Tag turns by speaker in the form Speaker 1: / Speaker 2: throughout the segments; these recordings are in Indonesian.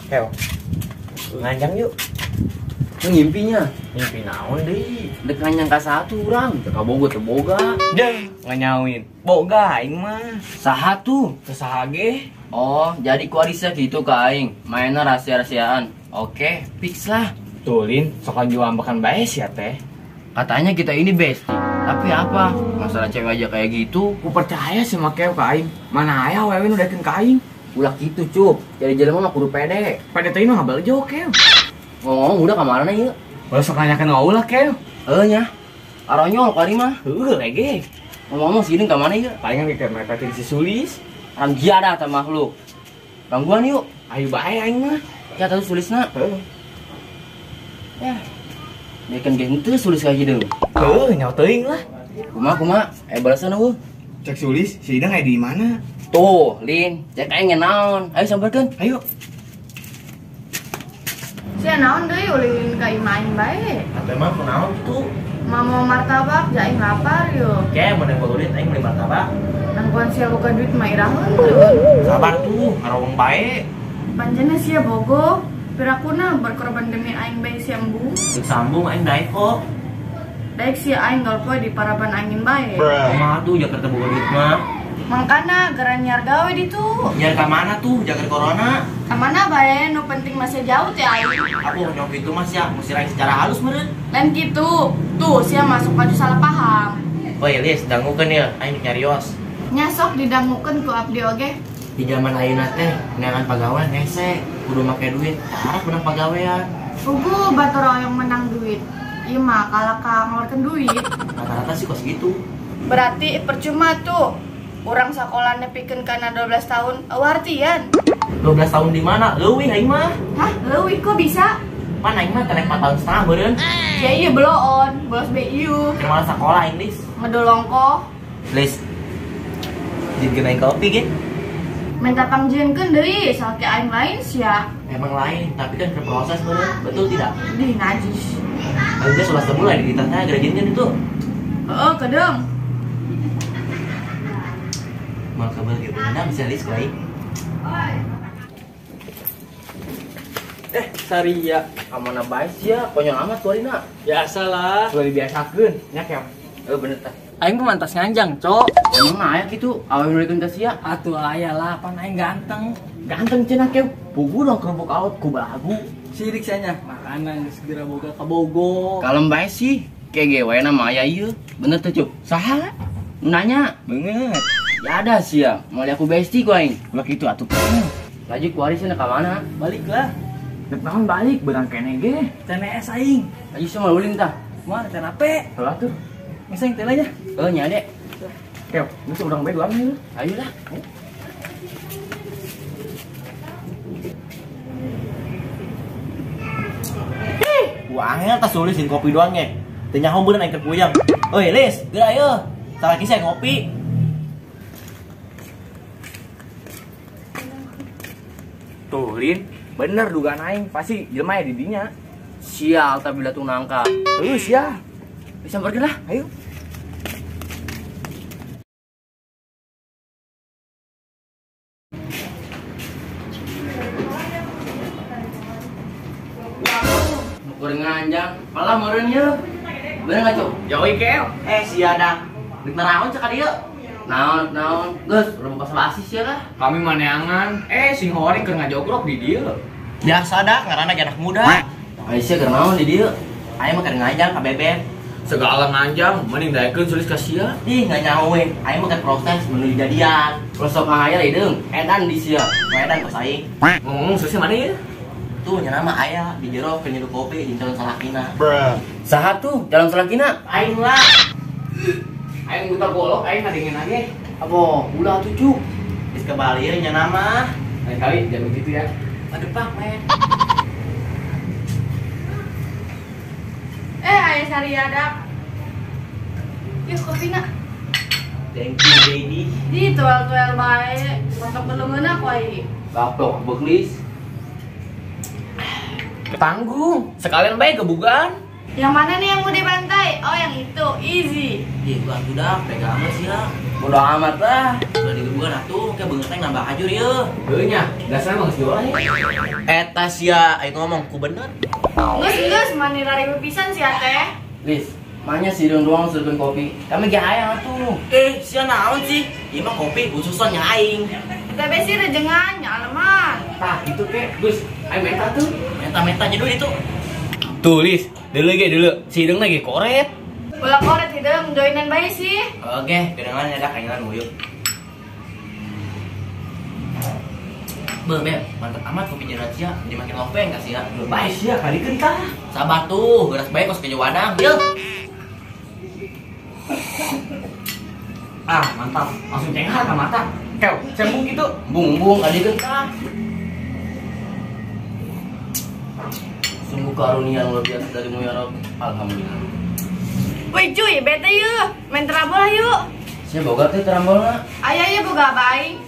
Speaker 1: Kel, nganjang yuk.
Speaker 2: Ngimpinya
Speaker 1: Mimpi naon deh.
Speaker 2: dek nganyang ka satu urang teu kabogo teu boga.
Speaker 1: Deh, nganyawin. Boga aing mah.
Speaker 2: Saha tuh?
Speaker 1: Kesaha ge.
Speaker 2: Oh, jadi ku Arisa gitu ka aing. Mainnya rahasia-rahasiaan. Oke, fix lah.
Speaker 1: Tulin, sok lanjuan ambekan bae sia teh.
Speaker 2: Katanya kita ini bestie. Tapi apa? Masalah cewek aja kayak gitu.
Speaker 1: Ku percaya sama Keo ka aing. Mana aya wewe nu dekeun ka aing.
Speaker 2: Ulah gitu, Cup. Jadi jelema mah kudu pede.
Speaker 1: Pada teh mah ngabaljo Keo.
Speaker 2: Ngomong udah kamarana ieu.
Speaker 1: Ulah sok nanyakeun ngaulah Keo.
Speaker 2: Nya. Aronyol kari mah.
Speaker 1: Heuh lege.
Speaker 2: Ngomong sini ka mana ieu?
Speaker 1: Palingan ke mepetin si Sulis.
Speaker 2: Orang giada tah makhluk. Gangguan yuk.
Speaker 1: Ayo bae aing mah.
Speaker 2: Ya tadi Sulisna.
Speaker 1: Heuh.
Speaker 2: Ya. Bikin gitu Sulis kayak gitu.
Speaker 1: Heuh, nyawa teuing lah.
Speaker 2: Kumaha? Balasan eueuh.
Speaker 1: Cek Sulis, si Idang aya di mana?
Speaker 2: Tuh, Lin, cek aing naon. Ayo sampeurkeun.
Speaker 1: Ayo.
Speaker 3: Sia naon deui ulin ka imain bae.
Speaker 1: Ate mah kunaon tuh?
Speaker 3: Mau martabak jaing lapar yo.
Speaker 1: Oke, mun beulit aing beli martabak.
Speaker 3: Nangkuan sia boga duit mah iraheun deui.
Speaker 1: Sabar tuh, ngarawang bae.
Speaker 3: Panjenna sia bogo, pirakuna berkorban demi aing bae sia embung.
Speaker 1: Geus sambung aing daek kok.
Speaker 3: Daek sia aing galpoe di paraban angin bae.
Speaker 1: Kumaha tuh Jakarta boga duit mah?
Speaker 3: Mangkana geran nyar gawe ditu.
Speaker 1: Nyari ka mana tuh jaga corona?
Speaker 3: Kamana bae nu penting masih jauh teh aing.
Speaker 1: Aku nyok itu mas ya, mesti lain secara halus meureun.
Speaker 3: Lain kitu. Tuh sia masuk aja salah paham.
Speaker 1: Oh iya Lis, dangukeun ya, aing nyarios.
Speaker 3: Nyasok didangukeun ku abdi oge.
Speaker 1: Di zaman ayeuna teh, neangan pagawean hese, kudu make duit. Harap menang pagawean.
Speaker 3: Ugu batur yang menang duit. Ieu mah kalaka ngeluarkeun duit.
Speaker 1: Rata-rata sih kos gitu.
Speaker 3: Berarti percuma tuh. Orang sekolahnya pikeun kana 12 tahun, artian.
Speaker 1: 12 tahun di mana? Leuwih aing mah.
Speaker 3: Hah? Leuwih kok bisa?
Speaker 1: Pan aing mah teh 4 tahun setengah meureun.
Speaker 3: Ya iya beloon, bolos BU.
Speaker 1: Keur mana sekolah aing Lis.
Speaker 3: Ngedolongko.
Speaker 1: Lis. Jeung aing kopi ge.
Speaker 3: Minta pangjieunkeun deui, salke aing lain sia.
Speaker 1: Emang lain, tapi kan berproses meureun. Betul tidak?
Speaker 3: Di najis.
Speaker 1: Aing teh 11 bulan di ditanya gerejinkeun itu.
Speaker 3: Heeh, kedeng.
Speaker 1: Mal kabar gitu. Nah, bisa Lis baik.
Speaker 2: Saria, kamana bae sia, konyol amat tuh Arina.
Speaker 1: Biasalah. Sudah dibiasakeun, nya Kel.
Speaker 2: Bener tah. Aing mah mantas nganjang, Cok. Emang aya kitu, awewe nulikeun ka sia.
Speaker 1: Atuh aya lah, pan aing ganteng. Ganteng cenah Kel.
Speaker 2: Pugu dong kerupuk out ku balagu.
Speaker 1: Sirik nya. Makanan segera boga ka Bogor.
Speaker 2: Kalem bae sih, kayak gewe nama aya ieu. Bener tuh, Cuk.
Speaker 1: Saha?
Speaker 2: Nanya,
Speaker 1: Beungeut.
Speaker 2: ya ada sia. Mau aku bestie ku aing.
Speaker 1: Ulah kitu atuh.
Speaker 2: Laju ku Aris ka mana?
Speaker 1: Baliklah. Dek naon balik beurang kene ge. TNS aing.
Speaker 2: Laju semua ulin tah.
Speaker 1: Moal teh nape?
Speaker 2: Heula tuh.
Speaker 1: Ngeseng teh nya.
Speaker 2: Nya Dek.
Speaker 1: Kel, geus urang bae duaan nih.
Speaker 2: Ayolah.
Speaker 1: Angel tas sulis jeung kopi doang ge. Teu nyaho beunang aing keur puyeng. Euy, Lis, geura ayeuna. Salaki saya ngopi. Tuh, Lin, bener dugaan aing, pasti jelema aya di dinya.
Speaker 2: Sial tapi latung nangka.
Speaker 1: Sia.
Speaker 2: Bisa pergi lah.
Speaker 1: Ayo.
Speaker 2: Kurang nganjang, malah meureun ieu. Bener enggak, Cuk?
Speaker 1: Yoi Kel. Sia dah. Dik naraon cek ka dieu.
Speaker 2: Naon, Gus, urang basa-basi sia lah.
Speaker 1: Kami maneangan, sing horing keur ngajogrok di dieu. Biasa dah, ngaranna ge anak muda.
Speaker 2: Aisyah keur naon di dieu? Aya mah keur ngajang ka bebek.
Speaker 1: Segala nganjang, mending daekeun sulis ka sia.
Speaker 2: Ih, nggak nyaho we. Aya mah keur proses menuju jadian. Prosok aya deung, edan di sia. Edan kos aing.
Speaker 1: Ngomong sulisnya mana ya?
Speaker 2: Tuh nya nama aya di jero penyeduh kopi jeung calon salakina.
Speaker 1: Saha tuh?
Speaker 2: Calon salakina?
Speaker 1: Aing lah. Aing buta golok, aing ngadengin lagi.
Speaker 2: Apa? Ulah tuh, Cuk.
Speaker 1: Geus kebalieu nya nama. Lain kali jangan begitu ya.
Speaker 2: Aduh, Pak, men.
Speaker 3: Aya sariadak. Yuk kopina.
Speaker 1: Thank you, baby.
Speaker 3: Di tuel-tuel bae. Kontok belungeuna ku ai.
Speaker 2: Gaplok beuklis.
Speaker 1: Ketanggung. Sekalian baik kebugan.
Speaker 3: Yang mana nih yang mau dibantai? Oh yang itu, easy.
Speaker 2: Ih, bukan budak, pegang amat sih lah. Bodo amat lah. Udah
Speaker 1: bukan atuh kayak beungeut teh nambah hajur ieu.
Speaker 2: Heuh nya, dasar mah geus jualan.
Speaker 1: Eta sia aing ngomong ku bener.
Speaker 3: Geus mani rariwe pisan sia teh.
Speaker 2: Lis, mahnya si doang surkeun kopi. Kami ge hayang atuh.
Speaker 1: Sia naon sih? Ieu mah kopi khususan nya aing.
Speaker 3: Kita besi rejengan nyaleman.
Speaker 2: Tah gitu ke, Gus. Aing meta tuh.
Speaker 1: Meta-meta nya dulu itu.
Speaker 2: Tulis, dulu si Hidung lagi koret.
Speaker 3: Bola koret hideung joinan bae sih.
Speaker 1: Oke, kedengaran ada kaingan nguyuk. Beb, mantap amat kopi jerat sia, jadi makin lopeng kasih ya.
Speaker 2: Bae sia kali tah.
Speaker 1: Sabar tuh, geras baik kos keju wadang. Yuk.
Speaker 2: Ah, mantap. Langsung cenghar ka mata. Kau, cembung gitu.
Speaker 1: Bung kali tah. Sungguh karunia yang luar biasa darimu ya Rob. Alhamdulillah.
Speaker 3: Woi cuy, bete yuk. Main terabol yuk.
Speaker 1: Saya boga teh terambolna.
Speaker 3: Aya ya boga bae.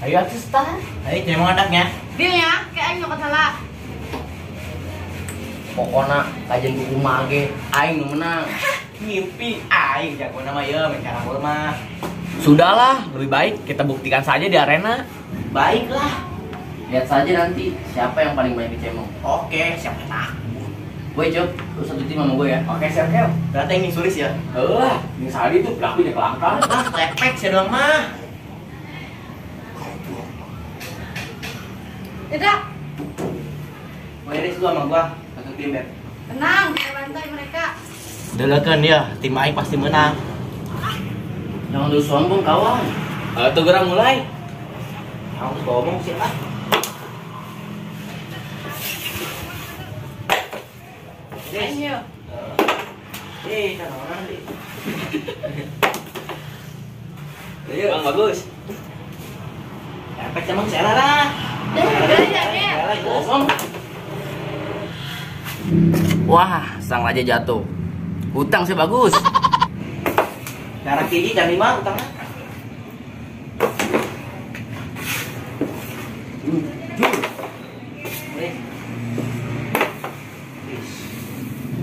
Speaker 2: Ayo atuh tah.
Speaker 1: Ayo cemong adaknya.
Speaker 3: Deal ya, kayak aing nyokot salah.
Speaker 1: Pokona kajian buku mage aing nu menang. Mimpi aing jago nama ya main karambol mah.
Speaker 2: Sudahlah, lebih baik kita buktikan saja di arena.
Speaker 1: Baiklah.
Speaker 2: Lihat saja nanti siapa yang paling banyak dicemong.
Speaker 1: Oke, siapa tak?
Speaker 2: Woi, Cok, lu satu tim sama gue ya. Oke, siap, Kel.
Speaker 1: Berarti ini sulis ya.
Speaker 2: Ini Sadi tuh pelakunya kelangkang.
Speaker 1: Ah, lepek sih doang mah.
Speaker 3: Tidak.
Speaker 1: Wiris lu sama gua satu tim Beb.
Speaker 3: Tenang, kita bantai mereka.
Speaker 1: Delekan dia, tim aing pasti menang.
Speaker 2: Jangan dulu sombong, kawan.
Speaker 1: Tuh gerang mulai. Harus ngomong sih ah.
Speaker 3: Ayo.
Speaker 1: Sana orang deh. Ayo, Bang bagus. Efek emang saya lah.
Speaker 2: Wah, sang raja jatuh. Hutang sih bagus.
Speaker 1: Cara kiri dan lima utangnya.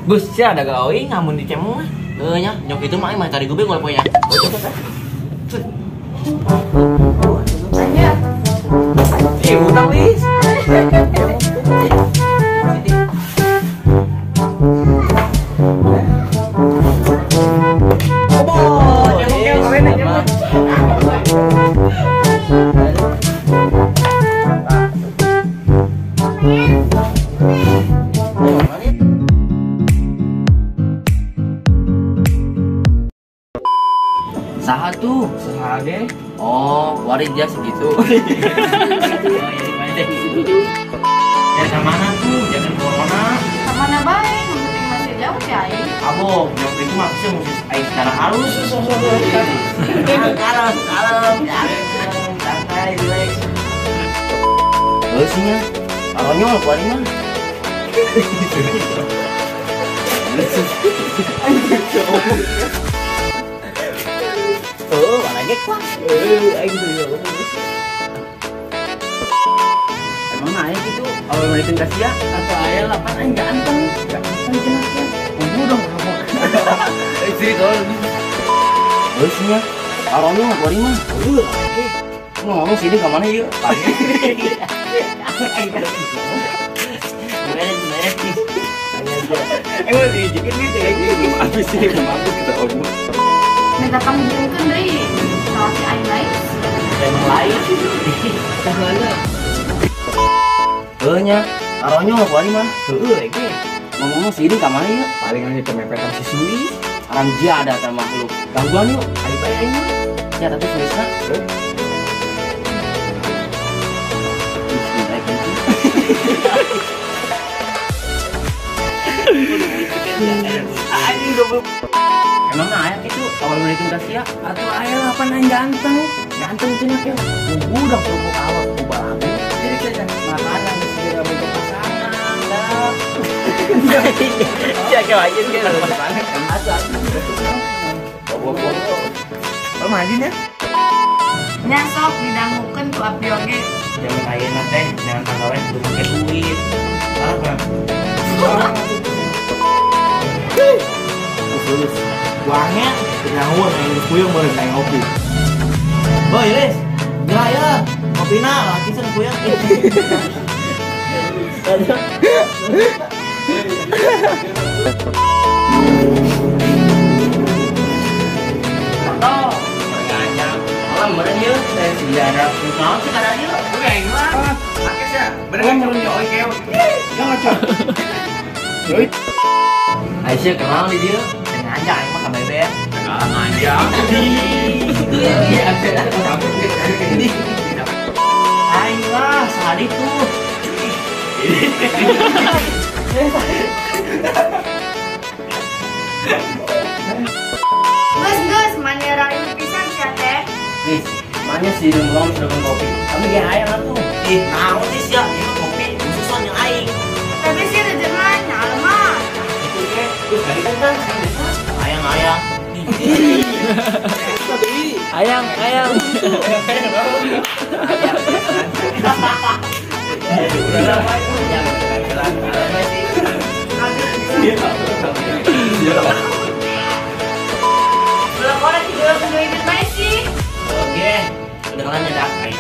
Speaker 2: Gus, sih ada gawe ngamun dicemong mah.
Speaker 1: Nya, nyok itu mah cari gue kalau punya.
Speaker 3: Ayo.
Speaker 2: Hutang, Lis. Saha tuh? Saha deh. Oh, waris dia segitu.
Speaker 1: Ya kemana tuh? Jangan corona.
Speaker 3: Kemana bae? Yang penting masih jauh ya aing.
Speaker 1: Abo, yang itu maksudnya mesti aing secara halus. Kalem, santai, relax.
Speaker 2: Terusnya, taruhnya mau keluar mah.
Speaker 1: Oh, mana gek kuat. Aing tuh.
Speaker 2: Emang ayah gitu, kalau mau ditingkat ya, atau ayah lah, kan ayah ganteng jenazah. Tunggu dong, kamu. Istri kalau lebih. Terusnya, taruhnya mau keluar mah. Lu ngomong sini ke mana yuk?
Speaker 1: Beres.
Speaker 2: Emang diizinkan nih, kayak gini belum habis sih, belum habis kita omong.
Speaker 3: Minta kamu jengkeun deui. Salah si aing lain.
Speaker 1: Emang lain.
Speaker 2: Nya, taruhnya mau keluar mah. Lagi. Ngomong sini ke mana yuk? Paling aja kemepetan si Suli. Orang dia ada sama makhluk. Gangguan yuk, ayo yuk. Ya tapi Sulisna. Emang ayah itu awal menikah kasih ya? Atau ayah apa nang ganteng cina kyo. Tunggu dong tunggu awal ubah lagi. Jadi kita makanan segera bentuk pasangan dah. Siapa aja sih kalau pasangan kan ada. Oh mandinya?
Speaker 3: Nyasok didangukeun ku abdi oge.
Speaker 1: Jangan ayeuna teh, jangan pagawean kudu make duit. Salah kan? Terus wangi, nyawa yang dipuyung boleh kayak ngopi. Boy, Lis. Pina laki sana kuyang. Atau ngajak malam bener ya dari sejarah mau sekarang ya gue yang mah pakai sih bener kan nyuruh nyoi keo ya ngajak yoi Aisyah kenal nih dia ngajak emang sama bebek ngajak iya ayolah sehari tuh
Speaker 3: Gus, mana rayu pisan sih teh?
Speaker 2: Nih, mana sih belum kopi. Kami dia ayam tuh.
Speaker 1: naon sih sia ieu kopi khususan yang aing
Speaker 3: Tapi sih rezekinya alma.
Speaker 1: terus tadi kan ayang
Speaker 2: Ayam.
Speaker 3: Belum orang juga punya ide Messi.
Speaker 1: oke kedengeran nyedak aing